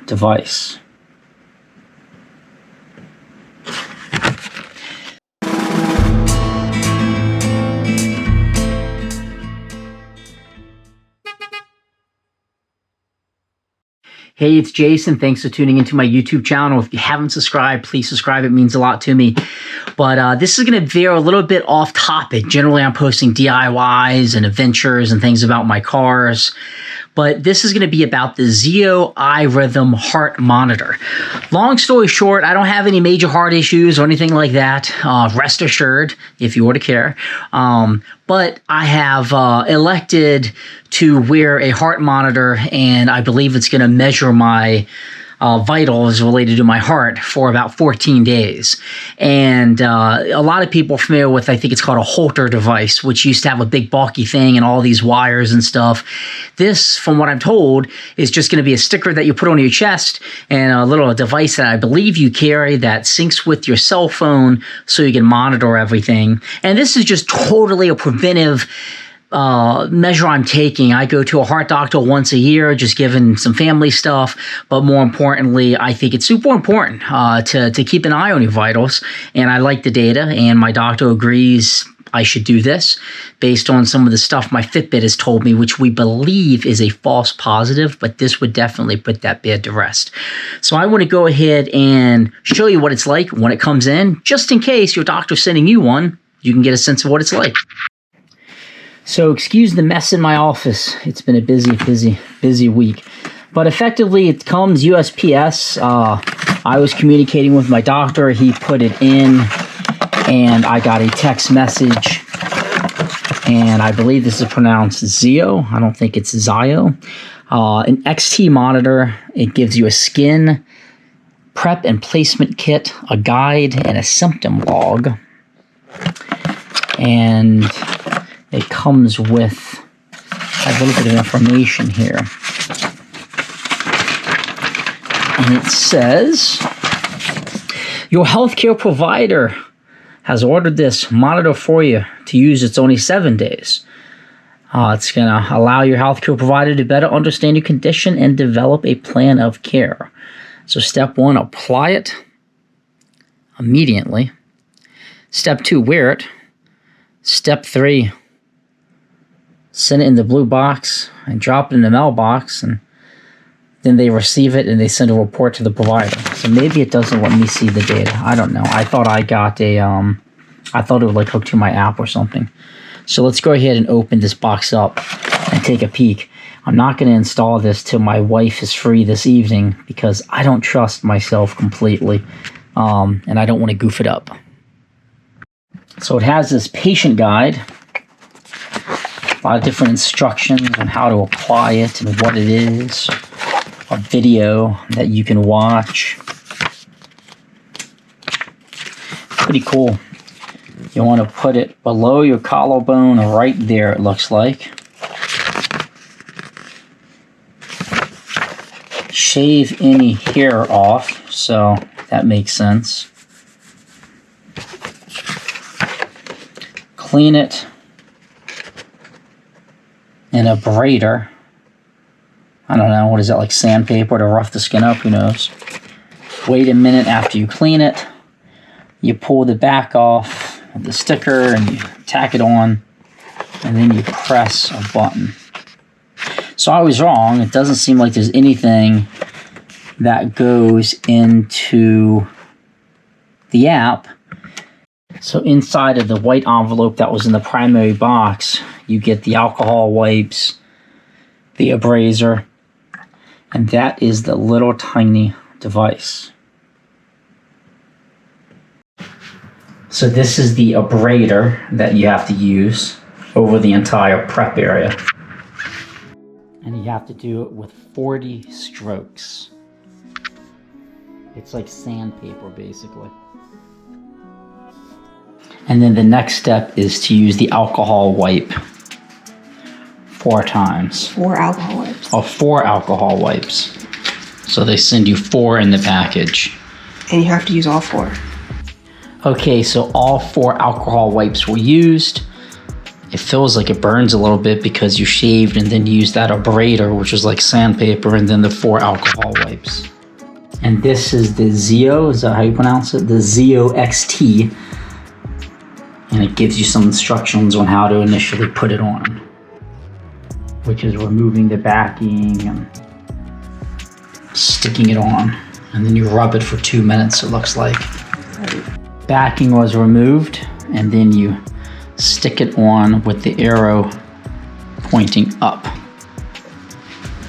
device. Hey, it's Jason. Thanks for tuning into my YouTube channel. If you haven't subscribed, please subscribe. It means a lot to me. But this is going to veer a little bit off topic. Generally, I'm posting DIYs and adventures and things about my cars. But this is going to be about the Zio IRhythm heart monitor. Long story short, I don't have any major heart issues or anything like that. Rest assured, if you were to care. But I have elected to wear a heart monitor, and I believe it's going to measure my vitals related to my heart for about 14 days. And a lot of people are familiar with, I think it's called a Holter device, which used to have a big bulky thing and all these wires and stuff. This, from what I'm told, is just going to be a sticker that you put on your chest and a little device that I believe you carry that syncs with your cell phone so you can monitor everything. And this is just totally a preventive measure I'm taking. I go to a heart doctor once a year, just given some family stuff. But more importantly, I think it's super important to keep an eye on your vitals. And I like the data, and my doctor agrees I should do this based on some of the stuff my FitBit has told me, which we believe is a false positive, but this would definitely put that bid to rest. So I want to go ahead and show you what it's like when it comes in, just in case your doctor's sending you one, you can get a sense of what it's like. So excuse the mess in my office. It's been a busy week. But effectively, it comes USPS. I was communicating with my doctor. He put it in, and I got a text message. And I believe this is pronounced Zio. I don't think it's Zio. An XT monitor. It gives you a skin prep and placement kit, a guide, and a symptom log. And it comes with a little bit of information here. And it says, your healthcare provider has ordered this monitor for you to use. It's only 7 days. It's going to allow your healthcare provider to better understand your condition and develop a plan of care. So step 1, apply it immediately. Step 2, wear it. Step 3, send it in the blue box and drop it in the mailbox, and then they receive it and they send a report to the provider. So maybe it doesn't let me see the data. I don't know. I thought I got a, I thought it would like hook to my app or something. So let's go ahead and open this box up and take a peek. I'm not going to install this till my wife is free this evening because I don't trust myself completely, and I don't want to goof it up. So it has this patient guide. A lot of different instructions on how to apply it and what it is. A video that you can watch. Pretty cool. You want to put it below your collarbone, right there it looks like. Shave any hair off, so that makes sense. Clean it. And a braider. I don't know, what is that, like sandpaper to rough the skin up? Who knows? Wait a minute after you clean it. You pull the back off of the sticker and you tack it on, and then you press a button. So I was wrong. It doesn't seem like there's anything that goes into the app. So inside of the white envelope that was in the primary box, you get the alcohol wipes, the abraser, and that is the little tiny device. So this is the abrader that you have to use over the entire prep area. And you have to do it with 40 strokes. It's like sandpaper, basically. And then the next step is to use the alcohol wipe 4 times. 4 alcohol wipes. Oh, 4 alcohol wipes. So they send you 4 in the package. And you have to use all 4. Okay, so all 4 alcohol wipes were used. It feels like it burns a little bit because you shaved and then used that abrader, which is like sandpaper, and then the 4 alcohol wipes. And this is the Zio, is that how you pronounce it? The Zio XT. And it gives you some instructions on how to initially put it on, which is removing the backing and sticking it on. And then you rub it for 2 minutes, it looks like. Backing was removed, and then you stick it on with the arrow pointing up.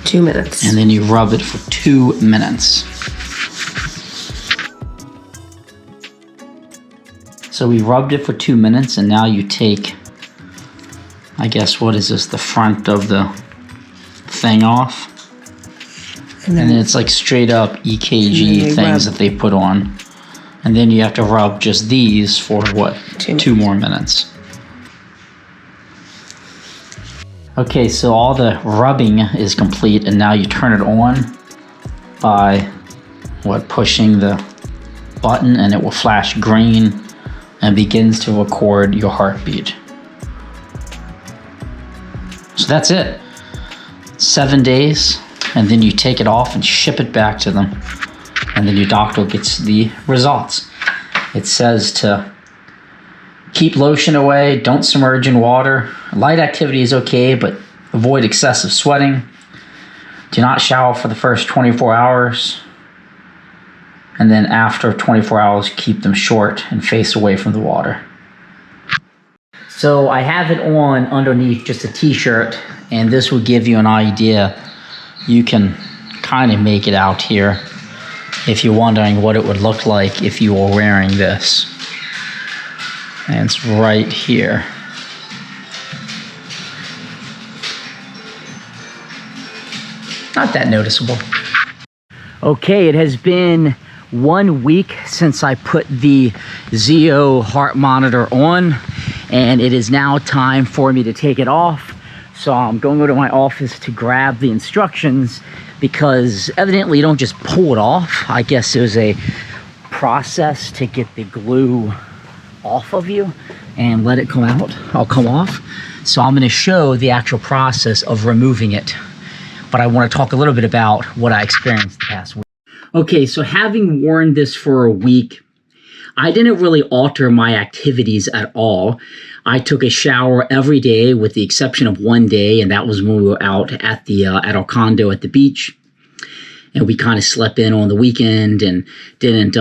2 minutes. And then you rub it for 2 minutes. So we rubbed it for 2 minutes, and now you take, I guess, what is this, the front of the thing off? And then it's like straight up EKG things that they put on. And then you have to rub just these for what? 2 more minutes. Okay, so all the rubbing is complete, and now you turn it on by pushing the button, and it will flash green and begins to record your heartbeat. So that's it. 7 days, and then you take it off and ship it back to them, and then your doctor gets the results. It says to keep lotion away, don't submerge in water. Light activity is okay, but avoid excessive sweating. Do not shower for the first 24 hours. And then after 24 hours, keep them short and face away from the water. So I have it on underneath just a t-shirt, and this will give you an idea. You can kind of make it out here if you're wondering what it would look like if you were wearing this. And it's right here. Not that noticeable. Okay, it has been 1 week since I put the Zio heart monitor on, and it is now time for me to take it off. So I'm going to go to my office to grab the instructions, because evidently you don't just pull it off. I guess there's a process to get the glue off of you and let it come out. I'll come off. So I'm going to show the actual process of removing it, but I want to talk a little bit about what I experienced the past week. Okay, so having worn this for a week, I didn't really alter my activities at all. I took a shower every day with the exception of 1 day, and that was when we were out at our condo at the beach. And we kind of slept in on the weekend and didn't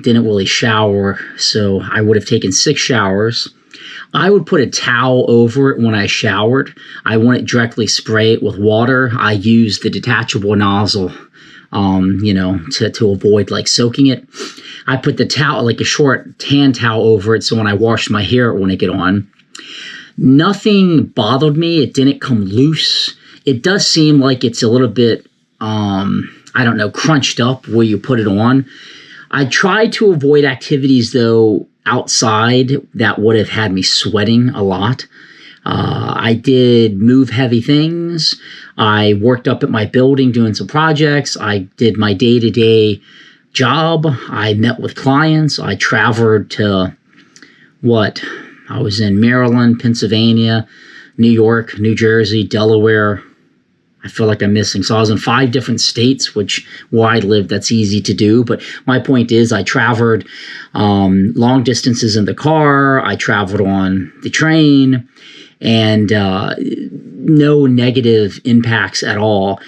really shower. So I would have taken 6 showers. I would put a towel over it when I showered. I wouldn't directly spray it with water. I used the detachable nozzle, to avoid like soaking it. I put the towel, like a short tan towel over it, so when I washed my hair, it wouldn't get on. Nothing bothered me. It didn't come loose. It does seem like it's a little bit, crunched up where you put it on. I tried to avoid activities, though, outside that would have had me sweating a lot. I did move heavy things. I worked up at my building doing some projects. I did my day-to-day job. I met with clients. I traveled to I was in Maryland, Pennsylvania, New York, New Jersey, Delaware. I feel like I'm missing. So I was in 5 different states, where I live, that's easy to do. But my point is I traveled long distances in the car. I traveled on the train, and no negative impacts at all.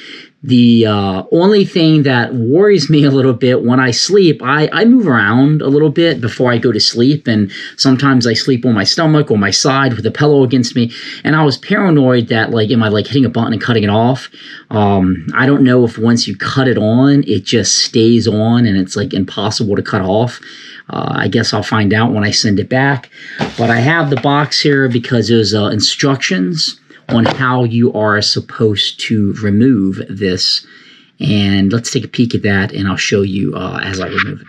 The only thing that worries me a little bit when I sleep, I move around a little bit before I go to sleep, and sometimes I sleep on my stomach or my side with a pillow against me, and I was paranoid that, am I hitting a button and cutting it off? I don't know if once you cut it on, it just stays on and it's impossible to cut off. I guess I'll find out when I send it back, but I have the box here because there's instructions on how you are supposed to remove this. And let's take a peek at that, and I'll show you as I remove it.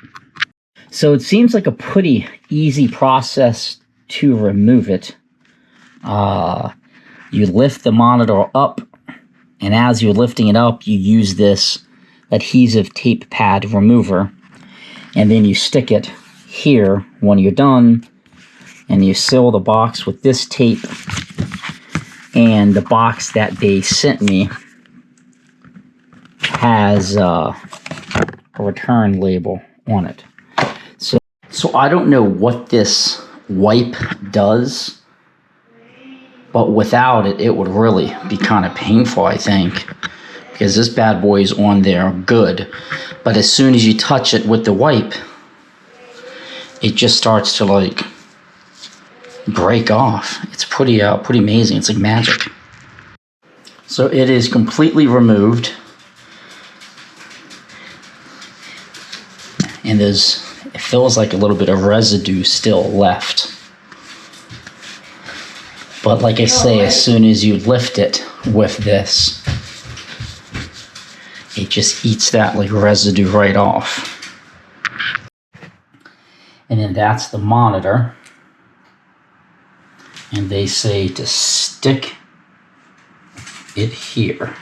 So it seems like a pretty easy process to remove it. You lift the monitor up, and as you're lifting it up, you use this adhesive tape pad remover, and then you stick it here when you're done, and you seal the box with this tape And the box that they sent me has a return label on it. So I don't know what this wipe does, but without it, it would really be kind of painful, I think, because this bad boy is on there good, but as soon as you touch it with the wipe, it just starts to like break off. It's pretty amazing. It's like magic. So it is completely removed, and it feels like a little bit of residue still left. But like I say, as soon as you lift it with this, it just eats that like residue right off. And then that's the monitor. And they say to stick it here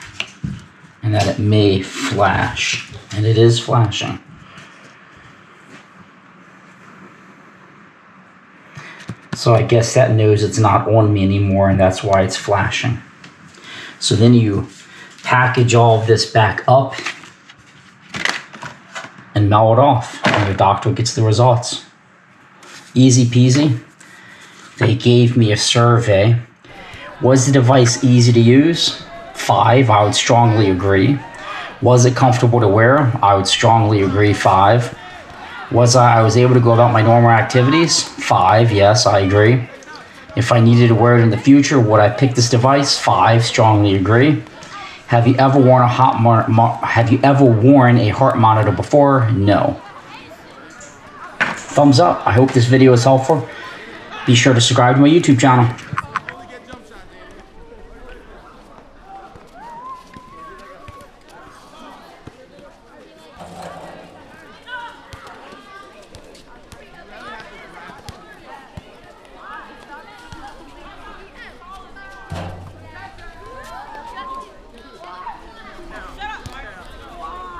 and that it may flash. And it is flashing. So I guess that knows it's not on me anymore, and that's why it's flashing. So then you package all of this back up and mail it off, and your doctor gets the results. Easy peasy. They gave me a survey. Was the device easy to use? 5, I would strongly agree. Was it comfortable to wear? I would strongly agree, 5. I was able to go about my normal activities? 5, yes, I agree. If I needed to wear it in the future, would I pick this device? 5, strongly agree. Have you ever worn a heart monitor before? No. Thumbs up. I hope this video is helpful. Be sure to subscribe to my YouTube channel.